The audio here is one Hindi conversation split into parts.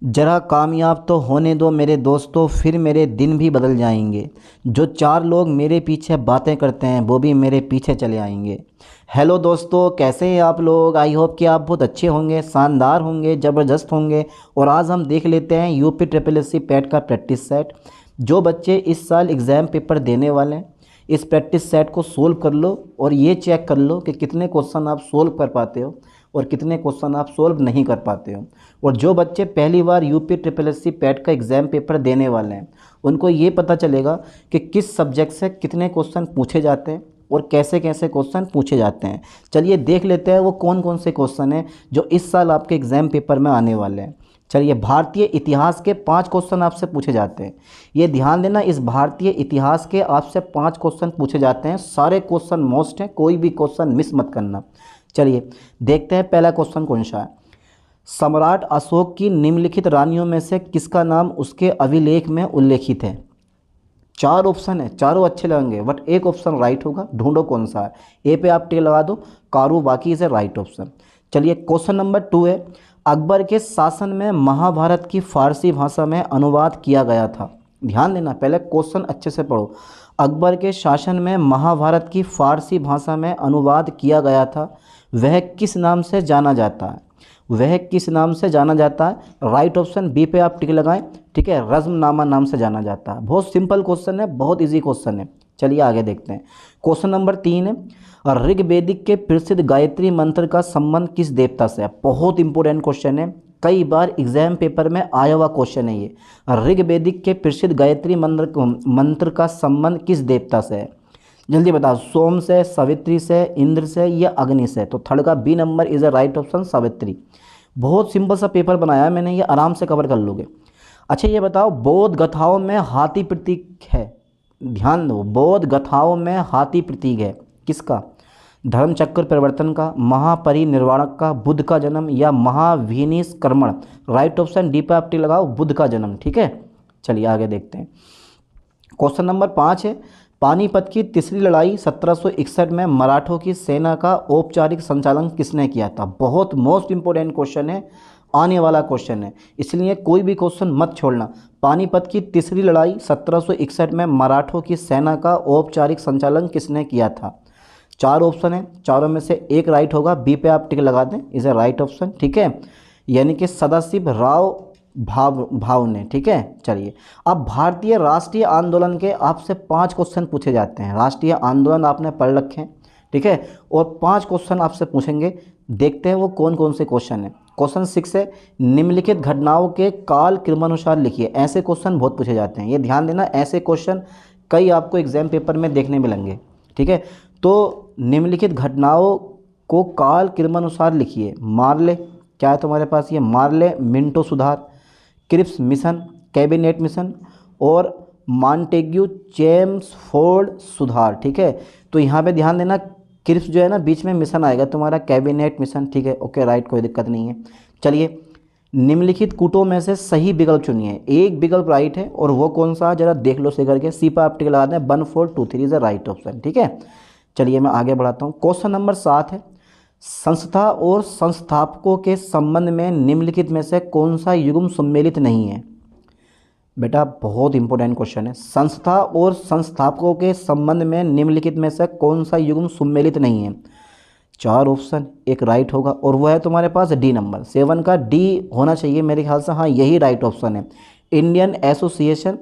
जरा कामयाब तो होने दो मेरे दोस्तों, फिर मेरे दिन भी बदल जाएंगे। जो चार लोग मेरे पीछे बातें करते हैं वो भी मेरे पीछे चले आएंगे। हेलो दोस्तों, कैसे हैं आप लोग? आई होप कि आप बहुत अच्छे होंगे, शानदार होंगे, ज़बरदस्त होंगे। और आज हम देख लेते हैं UP triple S C PET का प्रैक्टिस सेट। जो बच्चे इस साल एग्ज़ाम पेपर देने वाले हैं, इस प्रैक्टिस सेट को सोल्व कर लो और ये चेक कर लो कि कितने क्वेश्चन आप सोल्व कर पाते हो और कितने क्वेश्चन आप सोल्व नहीं कर पाते हो। और जो बच्चे पहली बार UP triple S C PET का एग्ज़ाम पेपर देने वाले हैं, उनको ये पता चलेगा कि किस सब्जेक्ट से कितने क्वेश्चन पूछे जाते हैं और कैसे कैसे क्वेश्चन पूछे जाते हैं। चलिए देख लेते हैं वो कौन कौन से क्वेश्चन हैं जो इस साल आपके एग्ज़ाम पेपर में आने वाले हैं। चलिए, भारतीय इतिहास के 5 क्वेश्चन आपसे पूछे जाते हैं। ये ध्यान देना, इस भारतीय इतिहास के आपसे 5 क्वेश्चन पूछे जाते हैं। सारे क्वेश्चन मोस्ट हैं, कोई भी क्वेश्चन मिस मत करना। चलिए देखते हैं पहला क्वेश्चन कौन सा है। सम्राट अशोक की निम्नलिखित रानियों में से किसका नाम उसके अभिलेख में उल्लेखित है? 4 ऑप्शन है, चारों अच्छे लगेंगे बट एक ऑप्शन राइट होगा, ढूंढो कौन सा है। ए पे आप टिक लगा दो, कारू बाकी इज राइट ऑप्शन। चलिए क्वेश्चन नंबर 2 है, अकबर के शासन में महाभारत की फारसी भाषा में अनुवाद किया गया था। ध्यान देना, पहले क्वेश्चन अच्छे से पढ़ो। अकबर के शासन में महाभारत की फारसी भाषा में अनुवाद किया गया था, वह किस नाम से जाना जाता है? वह किस नाम से जाना जाता है? राइट ऑप्शन बी पे आप टिक लगाएं। ठीक है, रज़्मनामा नाम से जाना जाता है। बहुत सिंपल क्वेश्चन है, बहुत इजी क्वेश्चन है। चलिए आगे देखते हैं। क्वेश्चन नंबर 3 है, ऋग्वेदिक के प्रसिद्ध गायत्री मंत्र का संबंध किस देवता से है? बहुत इंपॉर्टेंट क्वेश्चन है, कई बार एग्जाम पेपर में आया हुआ क्वेश्चन है ये। ऋग्वेदिक के प्रसिद्ध गायत्री मंत्र का संबंध किस देवता से है? जल्दी बताओ, सोम से, सावित्री से, इंद्र से या अग्नि से? तो थर्ड का B number is a right option, Savitri. बहुत सिंपल सा पेपर बनाया है मैंने, ये आराम से कवर कर लोगे। अच्छा ये बताओ, बौद्ध गाथाओं में हाथी प्रतीक है। ध्यान दो, बौद्ध गाथाओं में हाथी प्रतीक है किसका? धर्मचक्र परिवर्तन का, महापरिनिर्वाणक का, बुद्ध का जन्म या महाविनिष्क्रमण? राइट ऑप्शन डी पे आप टिक लगाओ, बुद्ध का जन्म। ठीक है, चलिए आगे देखते हैं। क्वेश्चन नंबर 5 है, पानीपत की तीसरी लड़ाई 1761 में मराठों की सेना का औपचारिक संचालन किसने किया था? बहुत मोस्ट इंपोर्टेंट क्वेश्चन है, आने वाला क्वेश्चन है, इसलिए कोई भी क्वेश्चन मत छोड़ना। पानीपत की तीसरी लड़ाई 1761 में मराठों की सेना का औपचारिक संचालन किसने किया था? 4 ऑप्शन है, चारों में से एक राइट होगा, बी पे आप टिक लगा दें, इज ए राइट ऑप्शन। ठीक है, यानी कि सदाशिव राव भाव ने। ठीक है, चलिए अब भारतीय राष्ट्रीय आंदोलन के आपसे 5 क्वेश्चन पूछे जाते हैं। राष्ट्रीय आंदोलन आपने पढ़ रखे हैं, ठीक है, और 5 क्वेश्चन आपसे पूछेंगे। देखते हैं वो कौन कौन से क्वेश्चन हैं। क्वेश्चन 6 है, निम्नलिखित घटनाओं के काल क्रमानुसार लिखिए। ऐसे क्वेश्चन बहुत पूछे जाते हैं, ये ध्यान देना, ऐसे क्वेश्चन कई आपको एग्जाम पेपर में देखने मिलेंगे। ठीक है, तो निम्नलिखित घटनाओं को काल क्रमानुसार लिखिए। मार्ले, क्या है तुम्हारे पास? ये मार्ले मिंटो सुधार, क्रिप्स मिशन, कैबिनेट मिशन और मॉन्टेग्यू चेम्सफोर्ड सुधार। ठीक है, तो यहाँ पे ध्यान देना, क्रिप्स जो है ना बीच में मिशन आएगा तुम्हारा, कैबिनेट मिशन। ठीक है, ओके राइट, कोई दिक्कत नहीं है। चलिए, निम्नलिखित कूटों में से सही विकल्प चुनिए। एक विकल्प राइट है और वो कौन सा, जरा देख लो से करके। सी पर आप टिक लगा दें, 1 4 2 3 इज द राइट ऑप्शन। ठीक है, चलिए मैं आगे बढ़ाता हूँ। क्वेश्चन नंबर 7 है, संस्था और संस्थापकों के संबंध में निम्नलिखित में से कौन सा युग्म सम्मिलित नहीं है? बेटा बहुत इंपॉर्टेंट क्वेश्चन है, संस्था और संस्थापकों के संबंध में निम्नलिखित में से कौन सा युग्म सम्मिलित नहीं है? 4 ऑप्शन, एक राइट होगा और वो है तुम्हारे पास डी नंबर 7 का डी होना चाहिए मेरे ख्याल से। हाँ, यही राइट ऑप्शन है, इंडियन एसोसिएशन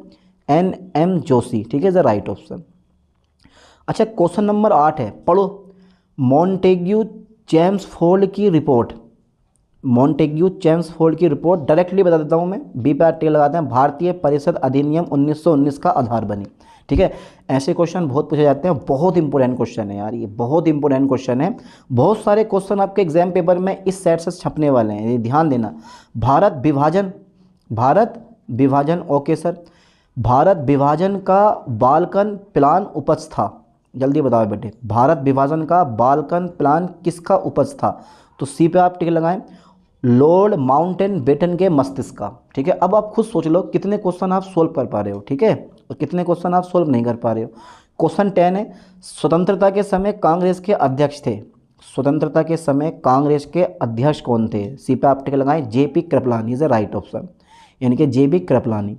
NM जोशी। ठीक है, द राइट ऑप्शन। अच्छा क्वेश्चन नंबर 8 है, पढ़ो। मॉन्टेग्यू चेम्सफोर्ड की रिपोर्ट, मॉन्टेग्यू चेम्सफोर्ड की रिपोर्ट डायरेक्टली बता देता हूँ मैं, बी पे टिक लगाते हैं, भारतीय परिषद अधिनियम 1919 का आधार बनी। ठीक है, ऐसे क्वेश्चन बहुत पूछे जाते हैं, बहुत इंपॉर्टेंट क्वेश्चन है यार, ये बहुत इंपॉर्टेंट क्वेश्चन है। बहुत सारे क्वेश्चन आपके एग्जाम पेपर में इस सेट से छपने वाले हैं, ये ध्यान देना। भारत विभाजन, भारत विभाजन, ओके सर, भारत विभाजन का बाल्कन प्लान उपज था। जल्दी बताओ बेटे, भारत विभाजन का बाल्कन प्लान किसका उपज था? तो सी पे आप टिक लगाएं, लॉर्ड माउंटबेटन के मस्तिष्क का। ठीक है, अब आप खुद सोच लो कितने क्वेश्चन आप सोल्व कर पा रहे हो। ठीक है, और कितने क्वेश्चन आप सोल्व नहीं कर पा रहे हो। क्वेश्चन 10 है, स्वतंत्रता के समय कांग्रेस के अध्यक्ष थे। स्वतंत्रता के समय कांग्रेस के अध्यक्ष कौन थे? सी पे आप टिक लगाएं, JP Kripalani is a right option, यानी कि जेपी कृपलानी।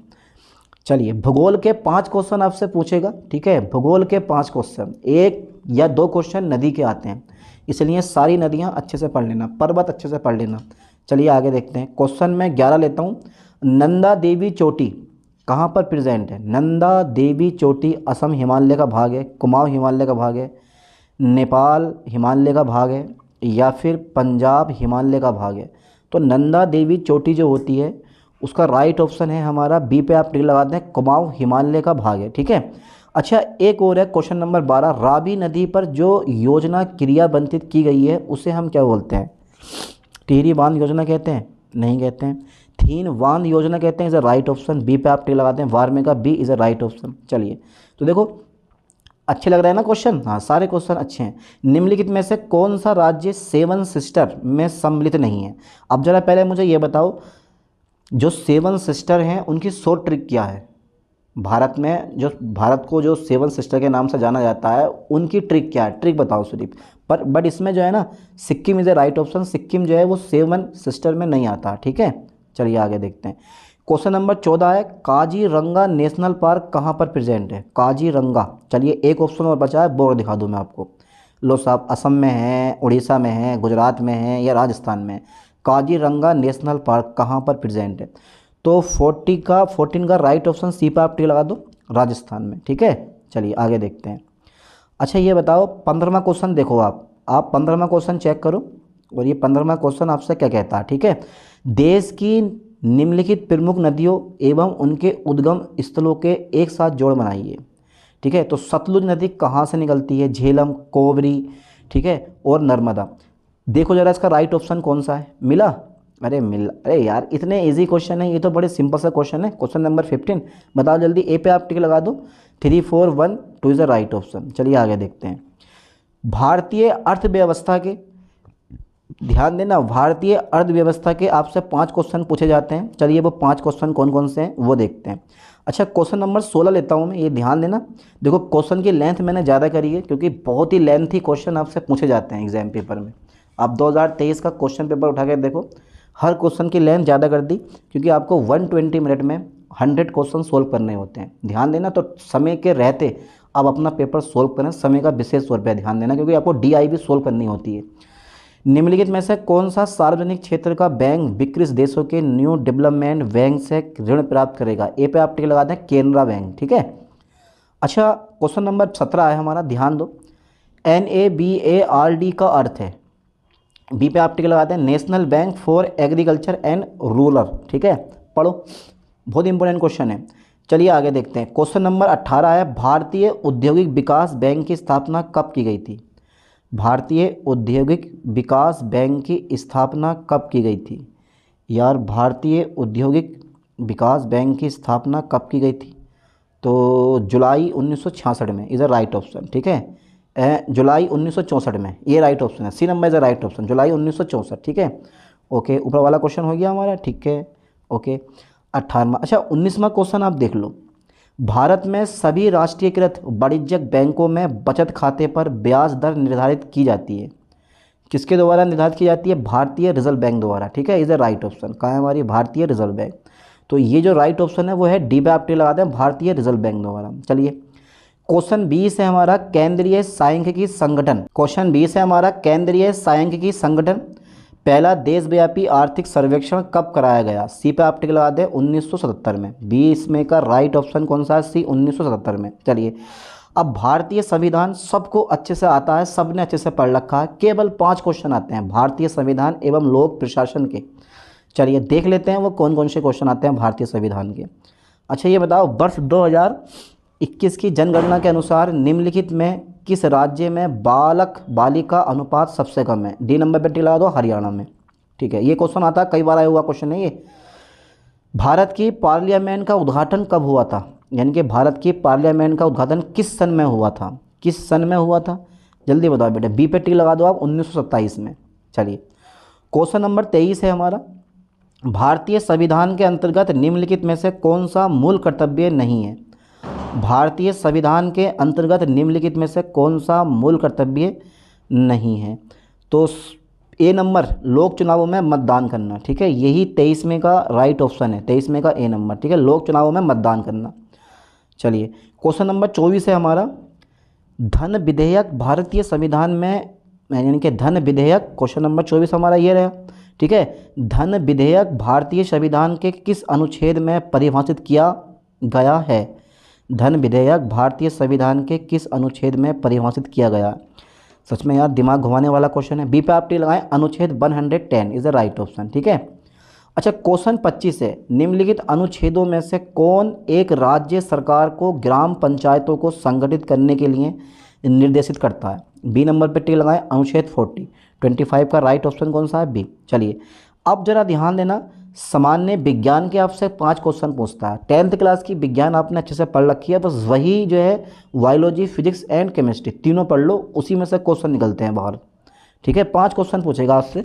चलिए, भूगोल के 5 क्वेश्चन आपसे पूछेगा, ठीक है, भूगोल के 5 क्वेश्चन, 1 या 2 क्वेश्चन नदी के आते हैं, इसलिए सारी नदियां अच्छे से पढ़ लेना, पर्वत अच्छे से पढ़ लेना। चलिए आगे देखते हैं, क्वेश्चन मैं 11 लेता हूँ। नंदा देवी चोटी कहाँ पर प्रेजेंट है? नंदा देवी चोटी असम हिमालय का भाग है, कुमाऊं हिमालय का भाग है, नेपाल हिमालय का भाग है, या फिर पंजाब हिमालय का भाग है? तो नंदा देवी चोटी जो होती है उसका राइट ऑप्शन है हमारा बी पे आप टिक लगा दें, कुमाऊं हिमालय का भाग है, ठीक है। अच्छा, एक और है क्वेश्चन नंबर 12, रावी नदी पर जो योजना क्रियान्वित की गई है उसे हम क्या बोलते हैं? टिहरी बांध योजना कहते हैं? नहीं कहते हैं। थीन बांध योजना कहते हैं, is a right option, B पे आप टिक लगाते हैं, वार्मे का B is a right option. चलिए, तो देखो अच्छे लग रहे हैं ना क्वेश्चन? हाँ, सारे क्वेश्चन अच्छे हैं। निम्नलिखित में से कौन सा राज्य 7 सिस्टर में सम्मिलित नहीं है? अब जरा पहले मुझे ये बताओ, जो 7 सिस्टर हैं उनकी शॉर्ट ट्रिक क्या है? भारत में जो भारत को जो 7 सिस्टर के नाम से जाना जाता है उनकी ट्रिक क्या है? ट्रिक बताओ सिर्फ। पर बट इसमें जो है ना, Sikkim is a right option, Sikkim जो है वो 7 सिस्टर में नहीं आता, ठीक है। चलिए आगे देखते हैं, क्वेश्चन नंबर 14 है, काजीरंगा नेशनल पार्क कहाँ पर प्रेजेंट है? काजीरंगा, चलिए एक ऑप्शन और बचा है, बोर्ड दिखा दूँ मैं आपको। लो साहब, असम में है, उड़ीसा में है, गुजरात में है, या राजस्थान में? काजीरंगा नेशनल पार्क कहाँ पर प्रेजेंट है? तो 14 का राइट ऑप्शन सी पर आप टिक लगा दो, राजस्थान में, ठीक है। चलिए आगे देखते हैं। अच्छा, ये बताओ 15वां क्वेश्चन देखो, आप 15वां क्वेश्चन चेक करो, और ये 15वां क्वेश्चन आपसे क्या कहता है, ठीक है। देश की निम्नलिखित प्रमुख नदियों एवं उनके उद्गम स्थलों के एक साथ जोड़ बनाइए, ठीक है। तो सतलुज नदी कहाँ से निकलती है? झेलम, कोवरी, ठीक है, और नर्मदा। देखो जरा इसका राइट ऑप्शन कौन सा है? मिला? अरे यार, इतने इजी क्वेश्चन है, ये तो बड़े सिंपल सा क्वेश्चन है। क्वेश्चन नंबर 15 बताओ जल्दी, ए पे आप टिक लगा दो, 3 4 1 2 इज़ द राइट ऑप्शन। चलिए आगे देखते हैं, भारतीय अर्थव्यवस्था के, ध्यान देना, भारतीय अर्थव्यवस्था के आपसे 5 क्वेश्चन पूछे जाते हैं। चलिए वो 5 क्वेश्चन कौन कौन से हैं वो देखते हैं। अच्छा, क्वेश्चन नंबर 16 लेता हूँ मैं, ये ध्यान देना। देखो क्वेश्चन की लेंथ मैंने ज़्यादा करी है क्योंकि बहुत ही लेंथी क्वेश्चन आपसे पूछे जाते हैं एग्जाम पेपर में। आप 2023 का क्वेश्चन पेपर उठा कर देखो, हर क्वेश्चन की लेंथ ज़्यादा कर दी क्योंकि आपको 120 मिनट में 100 क्वेश्चन सोल्व करने होते हैं। ध्यान देना, तो समय के रहते आप अपना पेपर सोल्व करें, समय का विशेष तौर पर ध्यान देना क्योंकि आपको DI भी सोल्व करनी होती है। निम्नलिखित में से कौन सा सार्वजनिक क्षेत्र का बैंक विकसित देशों के न्यू डेवलपमेंट बैंक से ऋण प्राप्त करेगा? ए पे आप टिक लगा दें, केनरा बैंक, ठीक है। अच्छा, क्वेश्चन नंबर 17 है हमारा, ध्यान दो। NABARD का अर्थ है, बी पे आप टिक लगाते हैं, national bank for agriculture and rural, ठीक है। पढ़ो, बहुत इंपॉर्टेंट क्वेश्चन है। चलिए आगे देखते हैं, क्वेश्चन नंबर 18 है, भारतीय औद्योगिक विकास बैंक की स्थापना कब की गई थी? भारतीय औद्योगिक विकास बैंक की स्थापना कब की गई थी? यार, भारतीय औद्योगिक विकास बैंक की स्थापना कब की गई थी? तो जुलाई 1966 में इज़ अ राइट ऑप्शन, ठीक है। जुलाई 1964 में, ये राइट ऑप्शन है, C number is a right option, जुलाई 1964, ठीक है। ओके, ऊपर वाला क्वेश्चन हो गया हमारा, ठीक है। ओके, 18वां। अच्छा, 19वां क्वेश्चन आप देख लो, भारत में सभी राष्ट्रीयकृत वाणिज्यिक बैंकों में बचत खाते पर ब्याज दर निर्धारित की जाती है, किसके द्वारा निर्धारित की जाती है? भारतीय रिजर्व बैंक द्वारा, ठीक है। इज़ अ राइट ऑप्शन, कहाँ है हमारी? भारतीय रिजर्व बैंक। तो ये जो राइट ऑप्शन है वो है डी पे आप टिक लगाते हैं, भारतीय रिजर्व बैंक द्वारा। चलिए, क्वेश्चन 20 है हमारा, केंद्रीय सांख्यिकी संगठन। क्वेश्चन 20 है हमारा, केंद्रीय सांख्यिकी संगठन पहला देशव्यापी आर्थिक सर्वेक्षण कब कराया गया? सी पे आप टिक लगा दें, 1977 में। 20 में का राइट ऑप्शन कौन सा है? सी, 1977 में। चलिए, अब भारतीय संविधान सबको अच्छे से आता है, सबने अच्छे से पढ़ रखा है, केवल 5 क्वेश्चन आते हैं भारतीय संविधान एवं लोक प्रशासन के। चलिए देख लेते हैं वो कौन कौन से क्वेश्चन आते हैं भारतीय संविधान के। अच्छा, ये बताओ, वर्ष 2021 की जनगणना के अनुसार निम्नलिखित में किस राज्य में बालक बालिका अनुपात सबसे कम है? डी नंबर पे टिक लगा दो, हरियाणा में, ठीक है। ये क्वेश्चन आता है, कई बार आया हुआ क्वेश्चन है ये। भारत की पार्लियामेंट का उद्घाटन कब हुआ था? यानी कि भारत की पार्लियामेंट का उद्घाटन किस सन में हुआ था? किस सन में हुआ था? जल्दी बताओ बेटा, बी पे टिक लगा दो आप, 1927 में। चलिए, क्वेश्चन नंबर 23 है हमारा, भारतीय संविधान के अंतर्गत निम्नलिखित में से कौन सा मूल कर्तव्य नहीं है? भारतीय संविधान के अंतर्गत निम्नलिखित में से कौन सा मूल कर्तव्य नहीं है? तो ए नंबर, लोक चुनावों में मतदान करना, ठीक है, यही 23 में का राइट ऑप्शन है, 23 में का ए नंबर, ठीक है, लोक चुनावों में मतदान करना। चलिए क्वेश्चन नंबर 24 है हमारा, धन विधेयक भारतीय संविधान में, यानी कि धन विधेयक, क्वेश्चन नंबर 24 हमारा ये रहा, ठीक है, धन विधेयक भारतीय संविधान के किस अनुच्छेद में परिभाषित किया गया है? धन विधेयक भारतीय संविधान के किस अनुच्छेद में परिभाषित किया गया? सच में यार दिमाग घुमाने वाला क्वेश्चन है। बी पे आप टी लगाएं, अनुच्छेद 110 इज द राइट ऑप्शन, ठीक है। अच्छा क्वेश्चन 25 है, निम्नलिखित अनुच्छेदों में से कौन एक राज्य सरकार को ग्राम पंचायतों को संगठित करने के लिए निर्देशित करता है? बी नंबर पे टी लगाएं, अनुच्छेद 25 का राइट ऑप्शन कौन सा है? बी। चलिए अब जरा ध्यान देना, सामान्य विज्ञान के आपसे 5 क्वेश्चन पूछता है। 10th क्लास की विज्ञान आपने अच्छे से पढ़ रखी है, बस वही जो है बायोलॉजी, फिजिक्स एंड केमिस्ट्री तीनों पढ़ लो, उसी में से क्वेश्चन निकलते हैं बाहर, ठीक है। 5 क्वेश्चन पूछेगा आपसे।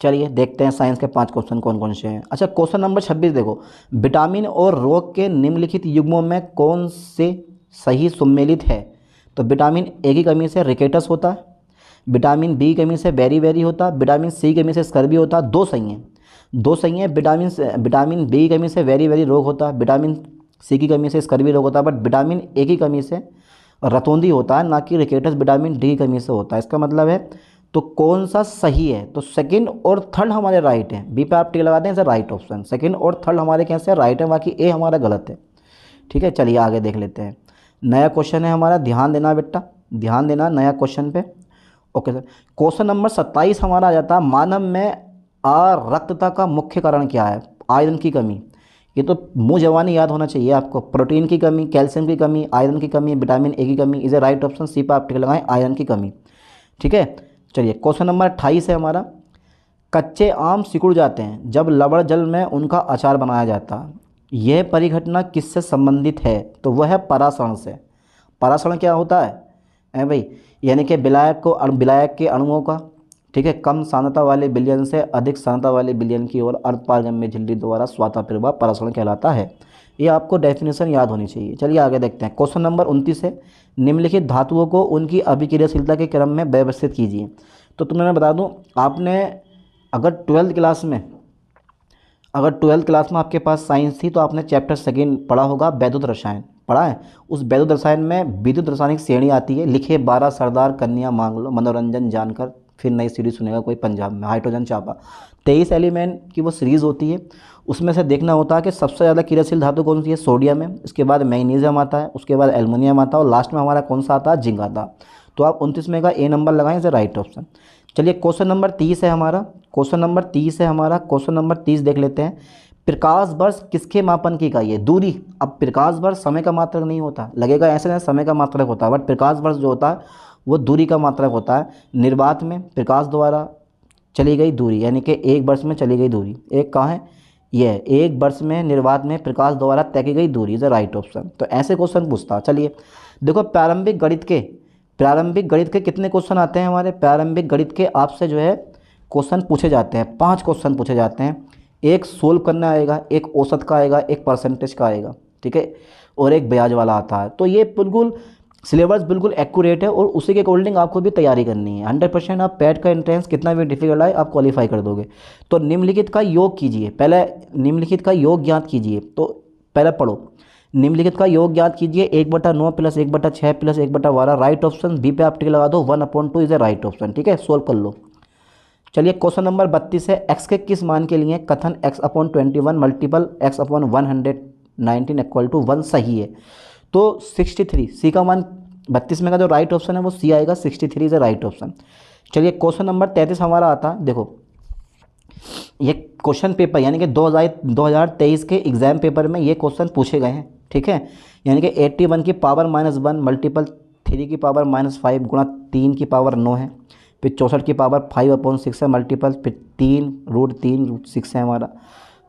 चलिए देखते हैं साइंस के 5 क्वेश्चन कौन कौन से हैं। अच्छा क्वेश्चन नंबर 26 देखो, विटामिन और रोग के निम्नलिखित युग्मों में कौन से सही सम्मिलित है? तो विटामिन ए की कमी से रिकेटस होता है, विटामिन बी की कमी से बेरी बेरी होता है, विटामिन सी की कमी से स्कर्वी होता है। 2 सही हैं, 2 सही हैं। विटामिन बी की कमी से वेरी वेरी रोग होता है, विटामिन सी की कमी से स्कर्वी रोग होता है, बट विटामिन ए की कमी से रतौंधी होता है, ना कि रिकेटस विटामिन डी की कमी से होता है। इसका मतलब है तो कौन सा सही है? तो सेकंड और थर्ड हमारे राइट हैं। बी पे आप टिक लगाते हैं, इसे राइट ऑप्शन। सेकंड और थर्ड हमारे कैसे राइट है, बाकी ए हमारा गलत है, ठीक है। चलिए आगे देख लेते हैं। नया क्वेश्चन है हमारा, ध्यान देना बेटा, ध्यान देना नया क्वेश्चन पे। ओके सर, क्वेश्चन नंबर 27 हमारा आ जाता है, मानव में अरक्तता का मुख्य कारण क्या है? आयरन की कमी। ये तो मुँह जवानी याद होना चाहिए आपको। प्रोटीन की कमी, कैल्शियम की कमी, आयरन की कमी, विटामिन ए की कमी, इज ए राइट ऑप्शन। सी पर आप टिक लगाएं, आयरन की कमी, ठीक है। चलिए क्वेश्चन नंबर 28 है हमारा, कच्चे आम सिकुड़ जाते हैं जब लवण जल में उनका अचार बनाया जाता है, यह परिघटना किससे संबंधित है? तो वह है परासरण से। परासरण क्या होता है भाई? यानी कि विलायक के अणुओं का, ठीक है, कम सांद्रता वाले विलयन से अधिक सांद्रता वाले विलयन की ओर अर्धपारगम्य झिल्ली द्वारा स्वाता प्रवाह परासरण कहलाता है। ये आपको डेफिनेशन याद होनी चाहिए। चलिए आगे देखते हैं। क्वेश्चन नंबर 29 है, निम्नलिखित धातुओं को उनकी अभिक्रियाशीलता के क्रम में व्यवस्थित कीजिए। तो तुम्हें मैं बता दूं, आपने अगर 12th क्लास में आपके पास साइंस थी तो आपने चैप्टर 2 पढ़ा होगा, वैद्युत रसायन पढ़ा है। उस वैद्युत रसायन में विद्युत रासायनिक श्रेणी आती है, लिखे 12 सरदार कन्या मांग लो, मनोरंजन जानकर फिर नई सीरीज सुनेगा कोई पंजाब में, हाइड्रोजन चापा। 23 एलिमेंट की वो सीरीज़ होती है, उसमें से देखना होता है कि सबसे ज़्यादा क्रियाशील धातु कौन सी है? सोडियम है, इसके बाद मैग्नीशियम आता है, उसके बाद एल्युमिनियम आता है, और लास्ट में हमारा कौन सा आता है? जिंक आता है। तो आप 29 में का ए नंबर लगाएं, इसे राइट ऑप्शन। चलिए क्वेश्चन नंबर 30 है हमारा, क्वेश्चन नंबर 30 देख लेते हैं। प्रकाश वर्ष किसके मापन की इकाई है? दूरी। अब प्रकाश वर्ष समय का मात्रक नहीं होता, लगेगा ऐसे नहीं समय का मात्रक होता है, बट प्रकाश वर्ष जो होता है वो दूरी का मात्रक होता है। निर्वात में प्रकाश द्वारा चली गई दूरी, यानी कि 1 वर्ष में चली गई दूरी, एक कहाँ है? ये 1 वर्ष में निर्वात में प्रकाश द्वारा तय की गई दूरी इज द राइट ऑप्शन। तो ऐसे क्वेश्चन पूछता। चलिए देखो, प्रारंभिक गणित के कितने क्वेश्चन आते हैं हमारे? प्रारंभिक गणित के आपसे जो है क्वेश्चन पूछे जाते हैं, 5 क्वेश्चन पूछे जाते हैं। एक सोल्व करना आएगा, एक औसत का आएगा, एक परसेंटेज का आएगा, ठीक है, और एक ब्याज वाला आता है। तो ये बिल्कुल सिलेबस बिल्कुल एक्यूरेट है, और उसी के अकॉर्डिंग आपको भी तैयारी करनी है। 100% आप पैट का एंट्रेंस कितना भी डिफिकल्ट आए आप क्वालिफाई कर दोगे। तो निम्नलिखित का योग कीजिए, पहले निम्नलिखित का योग ज्ञात कीजिए। तो पहले पढ़ो, निम्नलिखित का योग ज्ञात कीजिए, 1/9 + 1/6 + 1/12 राइट ऑप्शन। बी पे आप टिक लगा दो, 1/2 इज ए राइट ऑप्शन, ठीक है, सोल्व कर लो। चलिए क्वेश्चन नंबर 32 है, एक्स के किस मान के लिए कथन x/21 मल्टीपल x/119 = 1 सही है? तो 63, सी का मान 32 में का जो राइट ऑप्शन है वो सी आएगा, 63 इज ए राइट ऑप्शन। चलिए क्वेश्चन नंबर 33 हमारा आता है, देखो ये क्वेश्चन पेपर यानी कि 2023 के एग्जाम पेपर में ये क्वेश्चन पूछे गए हैं, ठीक है। यानी कि 81 की पावर -1 मल्टीपल 3 की पावर -5 गुणा 3 की पावर 9 है, फिर 64 की पावर 5/6 है मल्टीपल, फिर 3√3√6 है हमारा।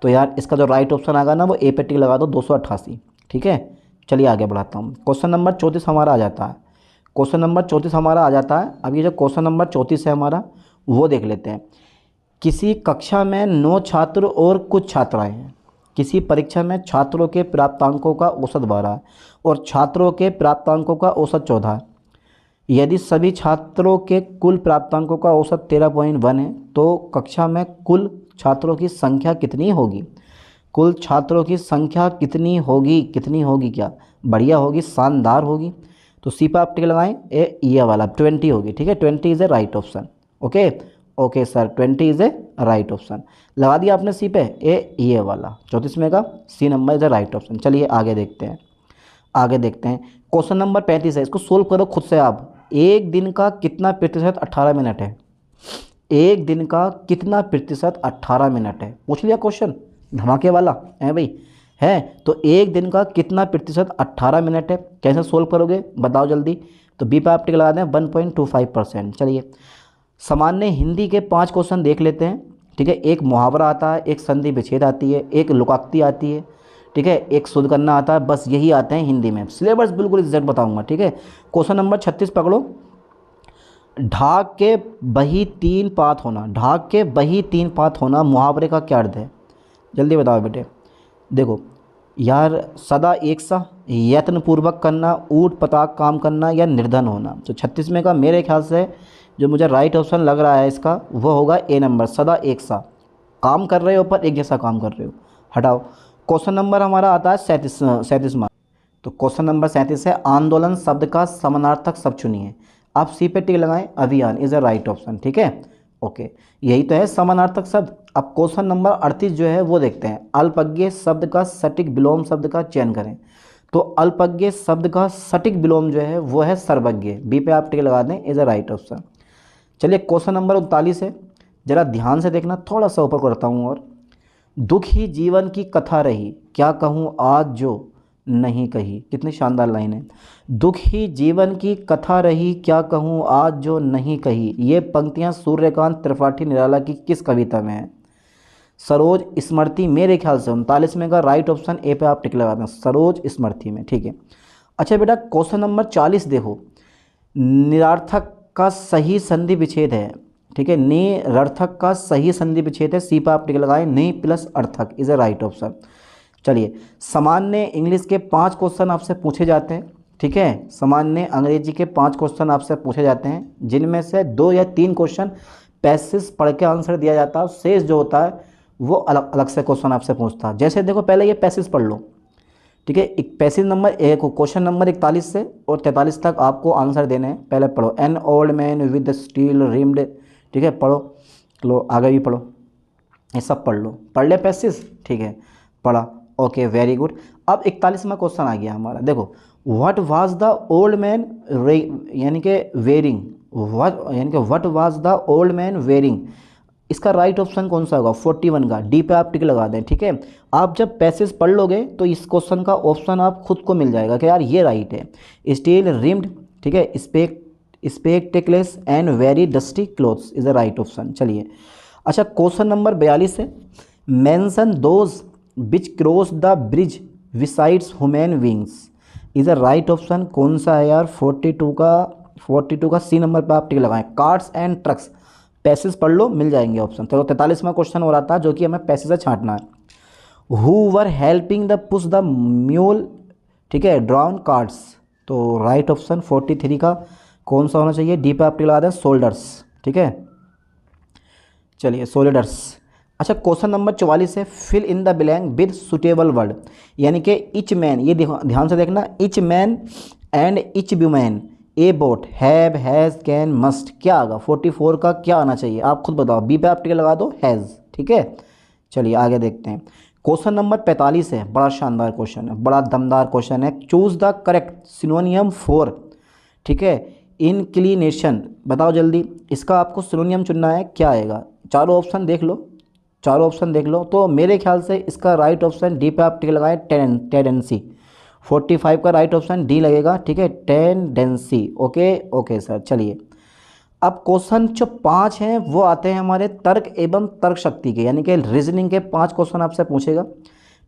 तो यार इसका जो राइट ऑप्शन आएगा ना वो ए पे टिक लगा दो, 288, ठीक है। चलिए आगे बढ़ाता हूँ। क्वेश्चन नंबर 34 हमारा आ जाता है, अब ये जो क्वेश्चन नंबर 34 है हमारा वो देख लेते हैं। किसी कक्षा में 9 छात्र और कुछ छात्राएं हैं, किसी परीक्षा में छात्रों के प्राप्तांकों का औसत 12 है और छात्रों के प्राप्तांकों का औसत 14 है। यदि सभी छात्रों के कुल प्राप्तांकों का औसत 13.1 है तो कक्षा में कुल छात्रों की संख्या कितनी होगी? कुल छात्रों की संख्या कितनी होगी क्या? बढ़िया होगी, शानदार होगी। तो सी पर आप टिक लगाएं, ये वाला 20 होगी। ठीक है, 20 is a right option. Okay okay sir, 20 is a right option. लगा दिया आपने सी पे, ये वाला 34 में का C number is a right option. चलिए आगे देखते हैं, क्वेश्चन नंबर 35 है, इसको सोल्व करो खुद से आप। एक दिन का कितना प्रतिशत 18 मिनट है? एक दिन का कितना प्रतिशत 18 मिनट है? पूछ लिया क्वेश्चन, धमाके वाला है भाई, है। तो एक दिन का कितना प्रतिशत 18 मिनट है, कैसे सोल्व करोगे बताओ जल्दी। तो बी पे आप टिक लगा दें 1.25%। चलिए सामान्य हिंदी के 5 क्वेश्चन देख लेते हैं। ठीक है, एक मुहावरा आता है, एक संधि विच्छेद आती है, एक लोकोक्ति आती है, ठीक है, एक शुद्ध करना आता है, बस यही आते हैं हिंदी में। सिलेबस बिल्कुल एग्जैक्ट बताऊंगा। ठीक है, क्वेश्चन नंबर 36 पकड़ो। ढाक के बही 3 पात होना, ढाक के बही 3 पात होना मुहावरे का क्या अर्थ है? जल्दी बताओ बेटे। देखो यार, सदा एक सा, यत्नपूर्वक करना, ऊट पटाक काम करना, या निर्धन होना। तो 36 में का मेरे ख्याल से जो मुझे राइट ऑप्शन लग रहा है इसका, वो होगा ए नंबर, सदा एक सा, काम कर रहे हो पर एक जैसा काम कर रहे हो। हटाओ। क्वेश्चन नंबर हमारा आता है 37वां। तो क्वेश्चन नंबर 37 है, आंदोलन शब्द का समानार्थक शब्द चुनिए। आप सी पे टिक लगाएं, अभियान इज अ राइट ऑप्शन। ठीक है, ओके, यही तो है समानार्थक शब्द। अब क्वेश्चन नंबर 38 जो है वो देखते हैं, अल्पज्ञ शब्द का सटीक विलोम शब्द का चयन करें। तो अल्पज्ञ शब्द का सटीक विलोम जो है वो है सर्वज्ञ। बी पे आप टिक लगा दें, इज अ राइट ऑप्शन। चलिए क्वेश्चन नंबर 39 है, जरा ध्यान से देखना, थोड़ा सा ऊपर करता हूँ। और दुख ही जीवन की कथा रही, क्या कहूँ आज जो नहीं कही। कितनी शानदार लाइन है, दुख ही जीवन की कथा रही, क्या कहूँ आज जो नहीं कही। ये पंक्तियाँ सूर्यकांत त्रिपाठी निराला की किस कविता में है? सरोज स्मृति, मेरे ख्याल से 39 में का राइट ऑप्शन ए पे आप टिक लगा दें, सरोज स्मृति में। ठीक है, अच्छा बेटा क्वेश्चन नंबर 40 देखो, निरार्थक का सही संधि विच्छेद है। ठीक है, निरर्थक का सही संधि विच्छेद है, सी पर आप टिक लगाएं, नहीं प्लस अर्थक इज ए राइट ऑप्शन। चलिए सामान्य इंग्लिश के 5 क्वेश्चन आपसे पूछे जाते हैं। ठीक है, सामान्य अंग्रेजी के 5 क्वेश्चन आपसे पूछे जाते हैं, जिनमें से 2 या 3 क्वेश्चन पैसेज पढ़ के आंसर दिया जाता है, शेष जो होता है वो अलग अलग से क्वेश्चन आपसे पूछता है। जैसे देखो पहले ये पैसेज पढ़ लो। ठीक है, एक पैसेज नंबर एक, क्वेश्चन नंबर 41 से और 43 तक आपको आंसर देने हैं। पहले पढ़ो, an old man with steel rimmed. ठीक है, पढ़ो, लो आगे भी पढ़ो, ये सब पढ़ लो, पढ़ ले पैसेज। ठीक है, पढ़ा, ओके वेरी गुड। अब 41वां क्वेश्चन आ गया हमारा, देखो, what was the old man यानी कि wearing, what was the old man wearing, इसका राइट ऑप्शन कौन सा होगा? 41 का, डी पे आप टिक लगा दें। ठीक है, आप जब पैसेज पढ़ लोगे तो इस क्वेश्चन का ऑप्शन आप खुद को मिल जाएगा कि यार ये राइट है, स्टील रिम्ड। ठीक है, spectacles and very dusty clothes is the right option. चलिए अच्छा क्वेश्चन नंबर 42 है, mention those which cross the bridge besides human wings is the right option. कौन सा है यार? 42 का सी नंबर पर आप टिक लगाएं, कार्स एंड ट्रक्स। पैसेज पढ़ लो, मिल जाएंगे ऑप्शन। चलो 43वां क्वेश्चन हो रहा था, जो कि हमें पैसेज से छांटना है। Who were helping the push the mule, ठीक है, ड्राउन कार्ड्स। तो राइट ऑप्शन 43 का कौन सा होना चाहिए? डी पे आप टिक लगा दें, शोल्डर्स। ठीक है, चलिए शोल्डर्स। अच्छा क्वेश्चन नंबर 44 है, fill in the blank with suitable word, यानी कि इच मैन, ये ध्यान से देखना, each man and each women a boat have has can must, क्या आएगा? 44 का क्या आना चाहिए आप खुद बताओ, बी पे आप टिक लगा दो, हैज़। ठीक है, चलिए आगे देखते हैं। क्वेश्चन नंबर 45 है, बड़ा शानदार क्वेश्चन है, बड़ा दमदार क्वेश्चन है। चूज द करेक्ट सिनोनियम फॉर, ठीक है, इंक्लिनेशन, बताओ जल्दी, इसका आपको सिनोनियम चुनना है, क्या आएगा? चारों ऑप्शन देख लो, चारों ऑप्शन देख लो। तो मेरे ख्याल से इसका राइट ऑप्शन डी पे आप टिक लगाएं, टेंडेंसी। 45 का राइट ऑप्शन डी लगेगा। ठीक है, टेंडेंसी। Okay okay sir. चलिए अब क्वेश्चन जो 5 हैं वो आते हैं हमारे तर्क एवं तर्क शक्ति के, यानी कि रीजनिंग के 5 क्वेश्चन आपसे पूछेगा।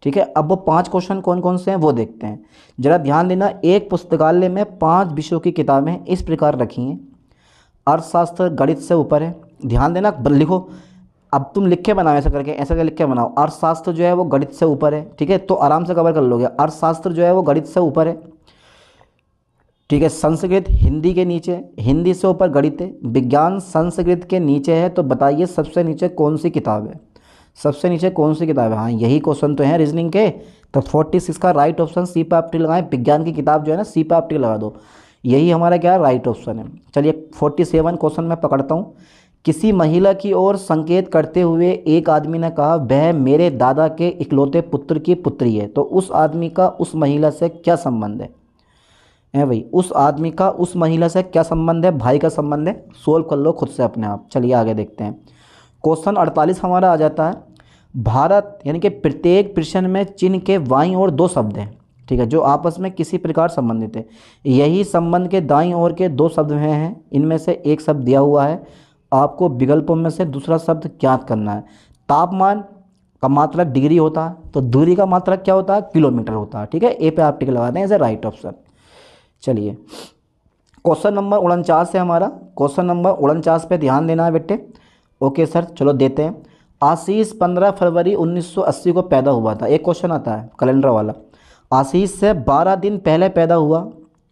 ठीक है, अब वो 5 क्वेश्चन कौन कौन से हैं वो देखते हैं। जरा ध्यान देना, एक पुस्तकालय में 5 विषयों की किताबें इस प्रकार रखी हैं। अर्थशास्त्र गणित से ऊपर है, ध्यान देना, लिखो, अब तुम लिख के बनाओ, ऐसा करके, ऐसा करके लिख के बनाओ। अर्थशास्त्र जो है वो गणित से ऊपर है। ठीक है, तो आराम से कवर कर लोगे। अर्थशास्त्र जो है वो गणित से ऊपर है। ठीक है, संस्कृत हिंदी के नीचे, हिंदी से ऊपर गणित है, विज्ञान संस्कृत के नीचे है, तो बताइए सबसे नीचे कौन सी किताब है, सबसे नीचे कौन सी किताब है। हाँ यही क्वेश्चन तो है रीजनिंग के। तो 46 का राइट ऑप्शन सी पे आप टिक लगाएं, विज्ञान की किताब जो है ना सी पे आप टिक लगा दो, यही हमारा क्या है राइट ऑप्शन है। चलिए 47 क्वेश्चन मैं पकड़ता हूँ। किसी महिला की ओर संकेत करते हुए एक आदमी ने कहा वह मेरे दादा के इकलौते पुत्र की पुत्री है, तो उस आदमी का उस महिला से क्या संबंध है भाई, उस आदमी का उस महिला से क्या संबंध है, भाई का संबंध है। सोल्व कर लो खुद से अपने आप। चलिए आगे देखते हैं। क्वेश्चन 48 हमारा आ जाता है। भारत यानी कि प्रत्येक प्रश्न में चिन्ह के बाईं ओर दो शब्द हैं, ठीक है, जो आपस में किसी प्रकार संबंधित है। यही संबंध के दाईं ओर के दो शब्द में हैं, इनमें से एक शब्द दिया हुआ है, आपको विकल्पों में से दूसरा शब्द ज्ञात करना है। तापमान का मात्रक डिग्री होता है, तो दूरी का मात्रक क्या होता है, किलोमीटर होता है। ठीक है, ए पे आप टिक लगा दें एज ए राइट ऑप्शन। चलिए क्वेश्चन नंबर 49 है हमारा, क्वेश्चन नंबर 49 पे ध्यान देना है बेटे। ओके सर, चलो देते हैं। आशीष 15 फरवरी 1980 को पैदा हुआ था। एक क्वेश्चन आता है कैलेंडर वाला, आशीष से 12 दिन पहले पैदा हुआ,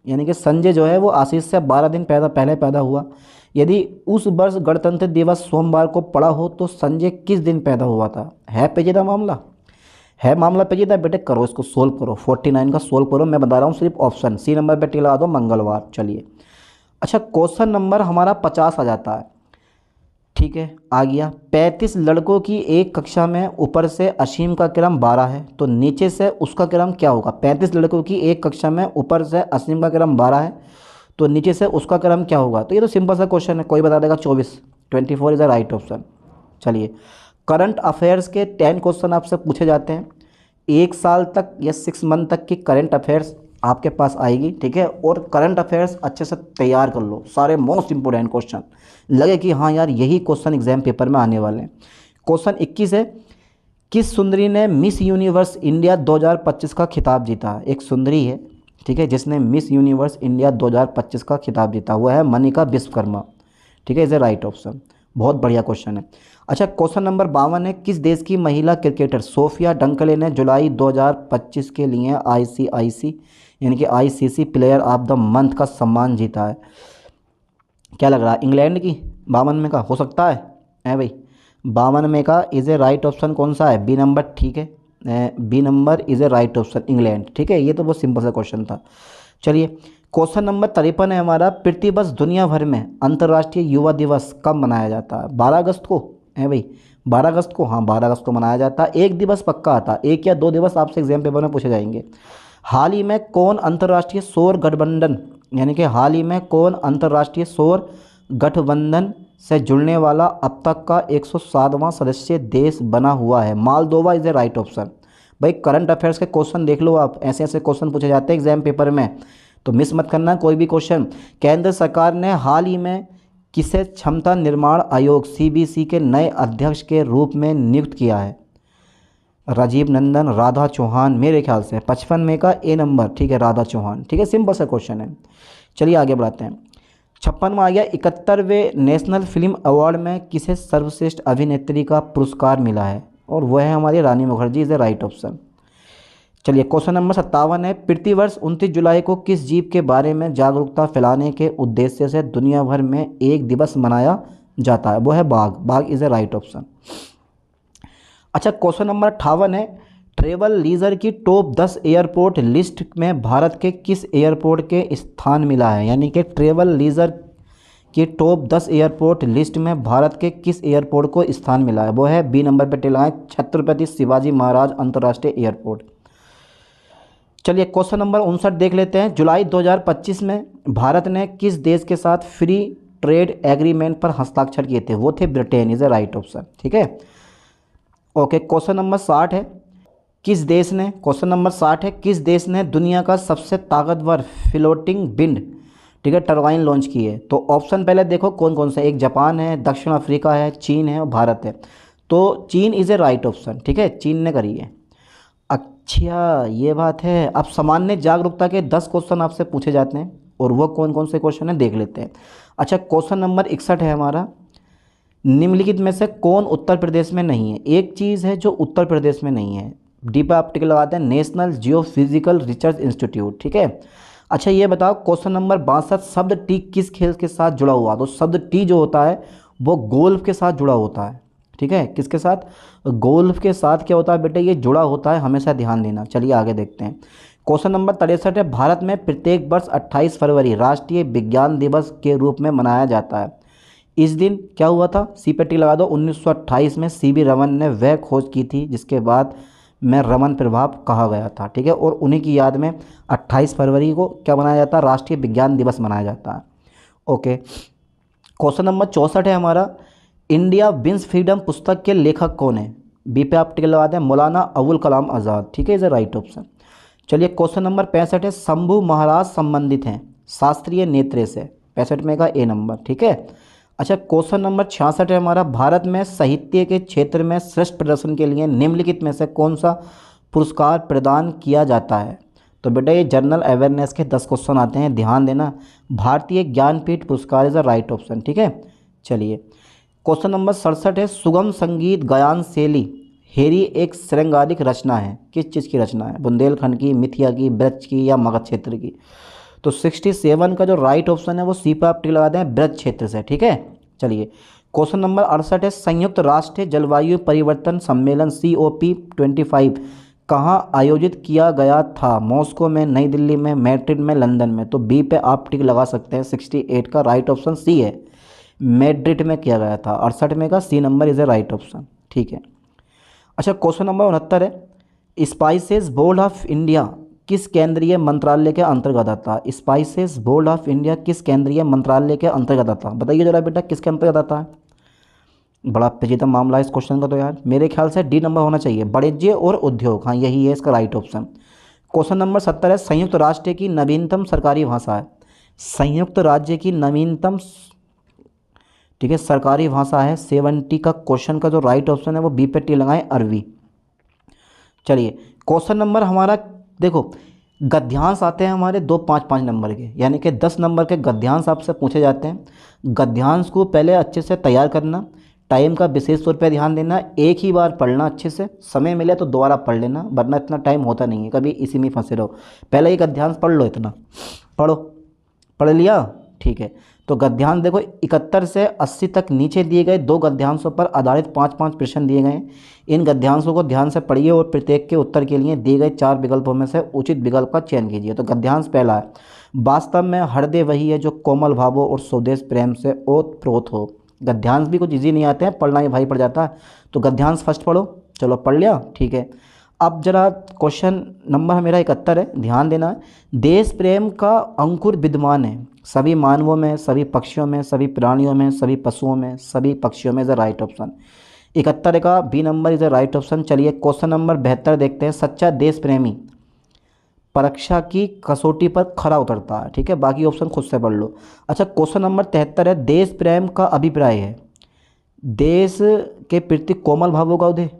यानी कि संजय जो है वो आशीष से 12 दिन पहले पैदा हुआ। यदि उस वर्ष गणतंत्र दिवस सोमवार को पड़ा हो तो संजय किस दिन पैदा हुआ था। है पेचीदा मामला, है मामला पेचीदा बेटे, करो इसको सोल्व करो। 49 का सोल्व करो, मैं बता रहा हूँ सिर्फ ऑप्शन सी नंबर पे टिक लगा दो, मंगलवार। चलिए अच्छा, क्वेश्चन नंबर हमारा 50 आ जाता है। ठीक है, आ गया। 35 लड़कों की एक कक्षा में ऊपर से असीम का क्रम 12 है, तो नीचे से उसका क्रम क्या होगा। 35 लड़कों की एक कक्षा में ऊपर से असीम का क्रम 12 है, तो नीचे से उसका क्रम क्या होगा। तो ये तो सिंपल सा क्वेश्चन है, कोई बता देगा 24, 24 इज द राइट ऑप्शन। चलिए करंट अफेयर्स के 10 क्वेश्चन आपसे पूछे जाते हैं। एक साल तक या 6 मंथ तक की करंट अफेयर्स आपके पास आएगी। ठीक है, और करंट अफेयर्स अच्छे से तैयार कर लो, सारे मोस्ट इंपोर्टेंट क्वेश्चन, लगे कि हाँ यार यही क्वेश्चन एग्जाम पेपर में आने वाले हैं। क्वेश्चन 21 है, किस सुंदरी ने मिस यूनिवर्स इंडिया 2025 का खिताब जीता। एक सुंदरी है, ठीक है, जिसने मिस यूनिवर्स इंडिया 2025 का खिताब जीता, हुआ है मनिका विश्वकर्मा। ठीक है, इज ए राइट ऑप्शन। बहुत बढ़िया क्वेश्चन है। अच्छा क्वेश्चन नंबर 52 है, किस देश की महिला क्रिकेटर सोफिया डंकले ने जुलाई 2025 के लिए ICIC यानी कि ICC player of the month का सम्मान जीता है। क्या लग रहा है, इंग्लैंड की। 52 में का हो सकता है भाई, 52 में का इज़ ए राइट ऑप्शन कौन सा है, बी नंबर। ठीक है, B number is a right option, England. ठीक है, ये तो बहुत सिंपल सा क्वेश्चन था। चलिए क्वेश्चन नंबर 53 है हमारा, प्रतिवर्ष दुनिया भर में अंतर्राष्ट्रीय युवा दिवस कब मनाया जाता है। 12 अगस्त को है भाई, 12 अगस्त को, हाँ 12 अगस्त को मनाया जाता है। एक दिवस पक्का आता, एक या दो दिवस आपसे एग्जाम पेपर में पूछे जाएंगे। हाल ही में कौन अंतर्राष्ट्रीय सौर गठबंधन यानी कि हाल ही में कौन अंतर्राष्ट्रीय सौर गठबंधन से जुड़ने वाला अब तक का 107वां सदस्य देश बना हुआ है। Moldova is a right option. भाई करंट अफेयर्स के क्वेश्चन देख लो आप, ऐसे ऐसे क्वेश्चन पूछे जाते हैं एग्जाम पेपर में, तो मिस मत करना कोई भी क्वेश्चन। केंद्र सरकार ने हाल ही में किसे क्षमता निर्माण आयोग CBC के नए अध्यक्ष के रूप में नियुक्त किया है। राजीव नंदन, राधा चौहान, मेरे ख्याल से 55 में का ए नंबर। ठीक है, राधा चौहान। ठीक है, सिंपल सा क्वेश्चन है। चलिए आगे बढ़ाते हैं। 56 में आ गया, 71वें नेशनल फिल्म अवार्ड में किसे सर्वश्रेष्ठ अभिनेत्री का पुरस्कार मिला है, और वह है हमारी Rani Mukherjee, is a right option. चलिए क्वेश्चन नंबर 57 है, प्रतिवर्ष 29 जुलाई को किस जीव के बारे में जागरूकता फैलाने के उद्देश्य से दुनिया भर में एक दिवस मनाया जाता है। वो है बाघ, बाघ इज ए राइट ऑप्शन। अच्छा क्वेश्चन नंबर 58 है, ट्रेवल लीजर की टॉप 10 एयरपोर्ट लिस्ट में भारत के किस एयरपोर्ट के स्थान मिला है। यानी कि ट्रेवल लीजर की टॉप 10 एयरपोर्ट लिस्ट में भारत के किस एयरपोर्ट को स्थान मिला है। वो है बी नंबर पर टिक लगाएं, छत्रपति शिवाजी महाराज अंतर्राष्ट्रीय एयरपोर्ट। चलिए क्वेश्चन नंबर 59 देख लेते हैं। जुलाई 2025 में भारत ने किस देश के साथ फ्री ट्रेड एग्रीमेंट पर हस्ताक्षर किए थे। वो थे Britain, is a right option. ठीक है, ओके। क्वेश्चन नंबर 60 है, किस देश ने, क्वेश्चन नंबर 60 है, किस देश ने दुनिया का सबसे ताकतवर फ्लोटिंग विंड, ठीक है, टरबाइन लॉन्च की है। तो ऑप्शन पहले देखो कौन कौन सा, एक जापान है, दक्षिण अफ्रीका है, चीन है और भारत है। तो चीन इज़ ए राइट ऑप्शन। ठीक है, चीन ने करी है। अच्छा ये बात है। अब सामान्य जागरूकता के 10 क्वेश्चन आपसे पूछे जाते हैं, और वो कौन कौन से क्वेश्चन हैं देख लेते हैं। अच्छा क्वेश्चन नंबर 61 है हमारा, निम्नलिखित में से कौन उत्तर प्रदेश में नहीं है। एक चीज़ है जो उत्तर प्रदेश में नहीं है, डी पे आप टिक लगाते हैं, नेशनल जियोफिजिकल रिसर्च इंस्टीट्यूट। ठीक है, अच्छा ये बताओ क्वेश्चन नंबर 62, शब्द टी किस खेल के साथ जुड़ा हुआ? तो शब्द टी जो होता है वो गोल्फ के साथ जुड़ा होता है। ठीक है, किसके साथ? गोल्फ के साथ क्या होता है बेटे, ये जुड़ा होता है, हमेशा ध्यान देना। चलिए आगे देखते हैं। क्वेश्चन नंबर 63 है, भारत में प्रत्येक वर्ष 28 फरवरी राष्ट्रीय विज्ञान दिवस के रूप में मनाया जाता है। इस दिन क्या हुआ था? सी पे टिक लगा दो। 1928 में सीवी रमन ने वह खोज की थी जिसके बाद में रमन प्रभाव कहा गया था। ठीक है, और उन्हीं की याद में 28 फरवरी को क्या मनाया जाता है? राष्ट्रीय विज्ञान दिवस मनाया जाता है। ओके, क्वेश्चन नंबर 64 है हमारा, इंडिया विंस फ्रीडम पुस्तक के लेखक कौन है? बी पे आप टिक लगा दें, मौलाना अबुल कलाम आज़ाद। ठीक है, इज अ राइट ऑप्शन। चलिए क्वेश्चन नंबर 65 है, शंभू महाराज संबंधित हैं शास्त्रीय नेत्र से। 65 में का ए नंबर। ठीक है। अच्छा क्वेश्चन नंबर 66 है हमारा, भारत में साहित्य के क्षेत्र में श्रेष्ठ प्रदर्शन के लिए निम्नलिखित में से कौन सा पुरस्कार प्रदान किया जाता है? तो बेटा ये जनरल अवेयरनेस के 10 क्वेश्चन आते हैं, ध्यान देना। भारतीय ज्ञानपीठ पुरस्कार इज द राइट ऑप्शन। ठीक है। चलिए क्वेश्चन नंबर 67 है, सुगम संगीत गायन शैली हेरी एक श्रृंगारिक रचना है, किस चीज़ की रचना है? बुंदेलखंड की, मिथिया की, ब्रज की या मगध क्षेत्र की? तो 67 का जो राइट ऑप्शन है वो सी पर आप टिक लगा दें, ब्रज क्षेत्र से। ठीक है। चलिए क्वेश्चन नंबर 68 है, संयुक्त राष्ट्र जलवायु परिवर्तन सम्मेलन COP25 कहाँ आयोजित किया गया था? मॉस्को में, नई दिल्ली में, मैड्रिड में, लंदन में? तो बी पे आप टिक लगा सकते हैं। 68 का राइट ऑप्शन सी है, मैड्रिड में किया गया था। 68 में का C number is a right option. ठीक है। अच्छा क्वेश्चन नंबर 69 है, स्पाइसेस बोर्ड ऑफ इंडिया किस केंद्रीय मंत्रालय के अंतर्गत आता है? स्पाइसेस बोर्ड ऑफ इंडिया किस केंद्रीय मंत्रालय के अंतर्गत आता है? बताइए जरा बेटा, किसके अंतर्गत आता है? बड़ा पेचीदा मामला है इस क्वेश्चन का, तो यार मेरे ख्याल से डी नंबर होना चाहिए, वाणिज्य और उद्योग। हाँ यही है इसका राइट ऑप्शन। क्वेश्चन नंबर 70 है, संयुक्त राष्ट्र की नवीनतम सरकारी भाषा है। संयुक्त राज्य की नवीनतम, ठीक है, सरकारी भाषा है। 70 का क्वेश्चन का जो राइट ऑप्शन है वो बी पे टी लगाएं, अरबी। चलिए क्वेश्चन नंबर हमारा देखो, गद्यांश आते हैं हमारे दो 5-5 नंबर के, यानी कि 10 नंबर के गद्यांश आपसे पूछे जाते हैं। गद्यांश को पहले अच्छे से तैयार करना, टाइम का विशेष तौर पे ध्यान देना, एक ही बार पढ़ना अच्छे से, समय मिले तो दोबारा पढ़ लेना, वरना इतना टाइम होता नहीं है, कभी इसी में फंसे रहो। पहले ये गद्यांश पढ़ लो, इतना पढ़ो। पढ़ लिया? ठीक है। तो गद्यांश देखो 71 से 80 तक नीचे दिए गए दो गद्यांशों पर आधारित 5-5 प्रश्न दिए गए हैं। इन गद्यांशों को ध्यान से पढ़िए और प्रत्येक के उत्तर के लिए दिए गए 4 विकल्पों में से उचित विकल्प का चयन कीजिए। तो गद्यांश पहला है, वास्तव में हृदय वही है जो कोमल भावों और स्वदेश प्रेम से ओतप्रोत हो। गद्यांश भी कुछ ईजी नहीं आते हैं, पढ़ना ही भाई पड़ जाता है। तो गद्यांश फर्स्ट पढ़ो। चलो पढ़ लिया? ठीक है। अब जरा क्वेश्चन नंबर मेरा 71 है, ध्यान देना। देश प्रेम का अंकुर विद्यमान है सभी मानवों में, सभी पक्षियों में, सभी प्राणियों में, सभी पशुओं में, सभी पक्षियों में इज द राइट ऑप्शन। 71 का B number is the right option. चलिए क्वेश्चन नंबर 72 देखते हैं, सच्चा देश प्रेमी परीक्षा की कसौटी पर खरा उतरता है। ठीक है, बाकी ऑप्शन खुद से पढ़ लो। अच्छा क्वेश्चन नंबर 73 है, देश प्रेम का अभिप्राय है देश के प्रति कोमल भावों का उदय,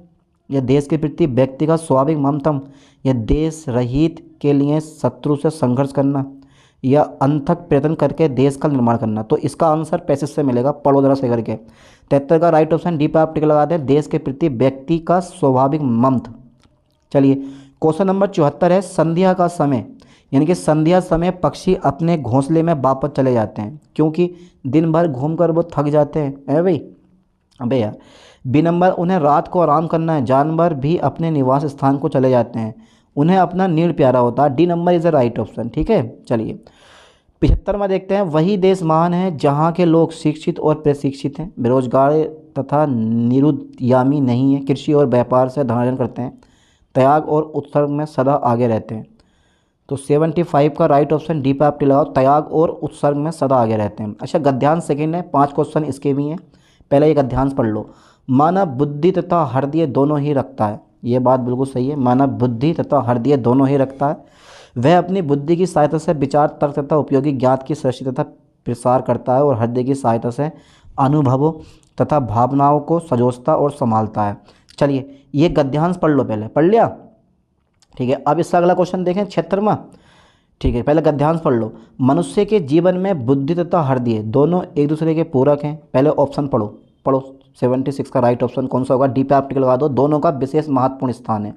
या देश के प्रति व्यक्ति का स्वाभाविक ममतम, या देश रहित के लिए शत्रु से संघर्ष करना, या अनथक प्रयत्न करके देश का निर्माण करना। तो इसका आंसर पैसेज से मिलेगा, पढ़ो जरा सही करके। 73 का राइट ऑप्शन डी पर आप टिक लगा दें, देश के प्रति व्यक्ति का स्वाभाविक ममत। चलिए क्वेश्चन नंबर 74 है, संध्या का समय, यानी कि संध्या समय पक्षी अपने घोंसले में वापस चले जाते हैं क्योंकि दिन भर घूमकर वो थक जाते हैं। है भाई? अबे यार। बी नंबर, उन्हें रात को आराम करना है, जानवर भी अपने निवास स्थान को चले जाते हैं, उन्हें अपना नीड़ प्यारा होता है। D number is the right option. ठीक है। चलिए 75 में देखते हैं, वही देश महान है जहाँ के लोग शिक्षित और प्रशिक्षित हैं, बेरोजगार तथा निरुद्यामी नहीं है, कृषि और व्यापार से धनार्जन करते हैं, त्याग और उत्सर्ग में सदा आगे रहते हैं। तो 75 का राइट ऑप्शन डी पर आप लगाओ, त्याग और उत्सर्ग में सदा आगे रहते हैं। अच्छा गद्यांश सेकेंड है, 5 क्वेश्चन इसके भी हैं, पहले ये गद्यांश पढ़ लो। मानव बुद्धि तथा हृदय दोनों ही रखता है, ये बात बिल्कुल सही है, मानव बुद्धि तथा हृदय दोनों ही रखता है। वह अपनी बुद्धि की सहायता से विचार, तर्क तथा उपयोगी ज्ञात की सृष्टि तथा प्रसार करता है और हृदय की सहायता से अनुभवों तथा भावनाओं को संजोता और संभालता है। चलिए ये गद्यांश पढ़ लो, पहले पढ़ लिया? ठीक है। अब इसका अगला क्वेश्चन देखें 76वां। ठीक है, पहले गद्यांश पढ़ लो। मनुष्य के जीवन में बुद्धि तथा हृदय दोनों एक दूसरे के पूरक हैं। पहले ऑप्शन पढ़ो। पढ़ो 76 का राइट ऑप्शन कौन सा होगा? डी पे आप टिक लगा दो, दोनों का विशेष महत्वपूर्ण स्थान है।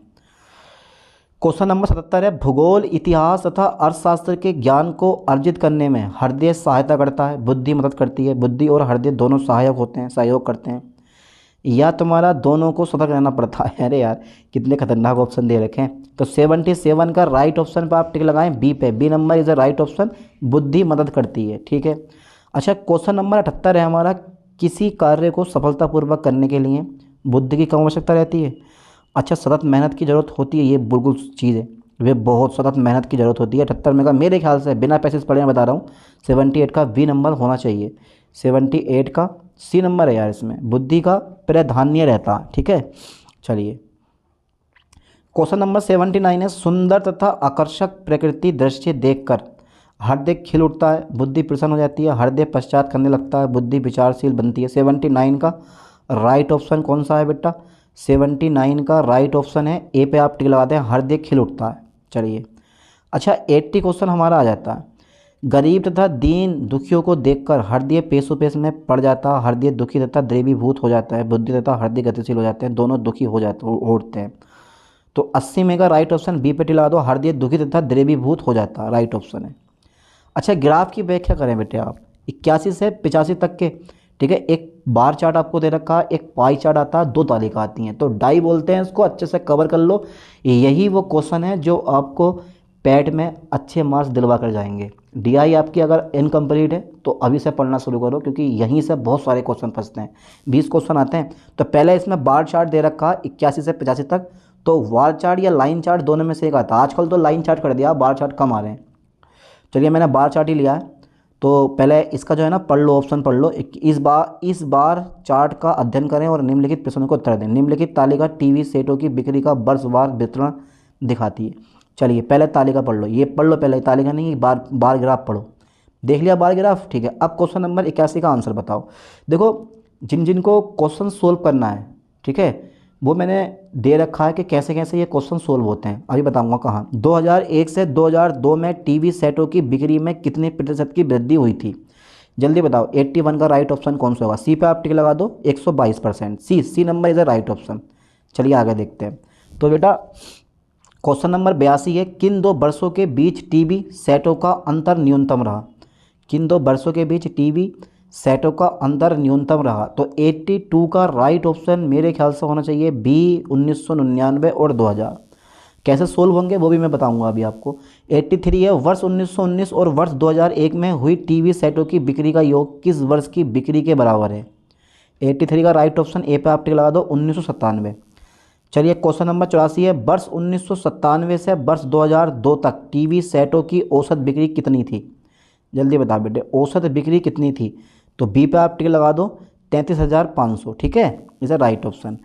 क्वेश्चन नंबर 77 है, भूगोल, इतिहास तथा अर्थशास्त्र के ज्ञान को अर्जित करने में हृदय सहायता करता है, बुद्धि मदद करती है। बुद्धि और हृदय दोनों सहायक होते हैं, सहयोग करते हैं, या तुम्हारा दोनों को सतर्क रहना पड़ता है। अरे यार कितने खतरनाक ऑप्शन दे रखे हैं। तो 77 का राइट ऑप्शन पर आप टिक लगाएं, बी पे। B number is the right option, बुद्धि मदद करती है। ठीक है। अच्छा, क्वेश्चन नंबर 78 है हमारा, किसी कार्य को सफलतापूर्वक करने के लिए बुद्धि की कम आवश्यकता रहती है। अच्छा, सतत मेहनत की ज़रूरत होती है, ये बिल्कुल चीज़ है, वे बहुत सतत मेहनत की ज़रूरत होती है। 78 में का मेरे ख्याल से बिना पैसे से पढ़े मैं बता रहा हूँ, 78 का बी नंबर होना चाहिए। 78 का सी नंबर है यार, इसमें बुद्धि का प्राधान्य रहता है। ठीक है, चलिए क्वेश्चन नंबर 79 है, सुंदर तथा आकर्षक प्रकृति दृश्य देखकर हृदय खिल उठता है, बुद्धि प्रसन्न हो जाती है, हृदय पश्चात करने लगता है, बुद्धि विचारशील बनती है। 79 का राइट ऑप्शन कौन सा है बेटा? 79 का राइट ऑप्शन है ए पे आप टिक लगाते हैं, हृदय खिल उठता है। चलिए अच्छा, 80 क्वेश्चन हमारा आ जाता है, गरीब तथा दीन दुखियों को देखकर हृदय पेशोपेश में पड़ जाता है, हृदय दुखी तथा द्रवीभूत हो जाता है, बुद्धि तथा हृदय गतिशील हो जाते हैं, दोनों दुखी हो जाते उठते हैं। तो 80 में का राइट ऑप्शन बी पे टिक लगा दो, हृदय दुखी तथा द्रवीभूत हो जाता है, राइट ऑप्शन है। अच्छा, ग्राफ की व्याख्या करें बेटे आप 81 से 85 तक के। ठीक है, एक बार चार्ट आपको दे रखा है, एक पाई चार्ट आता है, दो तालिका आती हैं, तो डाई बोलते हैं इसको, अच्छे से कवर कर लो। यही वो क्वेश्चन है जो आपको पैट में अच्छे मार्क्स दिलवा कर जाएंगे। डीआई आपकी अगर इनकम्प्लीट है तो अभी से पढ़ना शुरू करो, क्योंकि यहीं से बहुत सारे क्वेश्चन फंसते हैं। 20 क्वेश्चन आते हैं। तो पहले इसमें बार चार्ट दे रखा है 81 से 85 तक, तो वार चार्ट या लाइन चार्ट दोनों में से एक आता है। आजकल तो लाइन चार्ट कर दिया, बार चार्ट कम आ रहे हैं। चलिए मैंने बार चार्ट ही लिया है, तो पहले इसका जो है ना पढ़ लो, ऑप्शन पढ़ लो। इस बार चार्ट का अध्ययन करें और निम्नलिखित प्रश्नों को उत्तर दें। निम्नलिखित तालिका टीवी सेटों की बिक्री का वर्षवार वितरण दिखाती है। चलिए पहले तालिका पढ़ लो, ये पढ़ लो पहले, तालिका नहीं, बार ग्राफ पढ़ो। देख लिया बार ग्राफ? ठीक है। अब क्वेश्चन नंबर 81 का आंसर बताओ। देखो, जिन जिन को क्वेश्चन सोल्व करना है, ठीक है, वो मैंने दे रखा है कि कैसे कैसे ये क्वेश्चन सोल्व होते हैं, अभी बताऊंगा कहाँ। 2001 से 2002 में टीवी सेटों की बिक्री में कितने प्रतिशत की वृद्धि हुई थी? जल्दी बताओ। 81 का राइट ऑप्शन कौन सा होगा? सी पे आप टिक लगा दो, 122%। C number is the right option. चलिए आगे देखते हैं। तो बेटा क्वेश्चन नंबर 82 है, किन दो वर्षों के बीच टीवी सेटों का अंतर न्यूनतम रहा? किन दो वर्षों के बीच टीवी सेटों का अंतर न्यूनतम रहा? तो 82 का राइट ऑप्शन मेरे ख्याल से होना चाहिए बी, 1999 और 2000। कैसे सोल्व होंगे वो भी मैं बताऊंगा अभी आपको। 83 है, वर्ष 1919 और वर्ष 2001 में हुई टीवी सेटों की बिक्री का योग किस वर्ष की बिक्री के बराबर है? 83 का राइट ऑप्शन ए पे आप टिक लगा दो, 1997। चलिए क्वेश्चन नंबर 84 है, वर्ष 1997 से वर्ष 2002 तक टीवी सेटों की औसत बिक्री कितनी थी? जल्दी बता बेटे, औसत बिक्री कितनी थी? तो बी पे आप टिक लगा दो, 33,500। ठीक है, इज अ राइट ऑप्शन।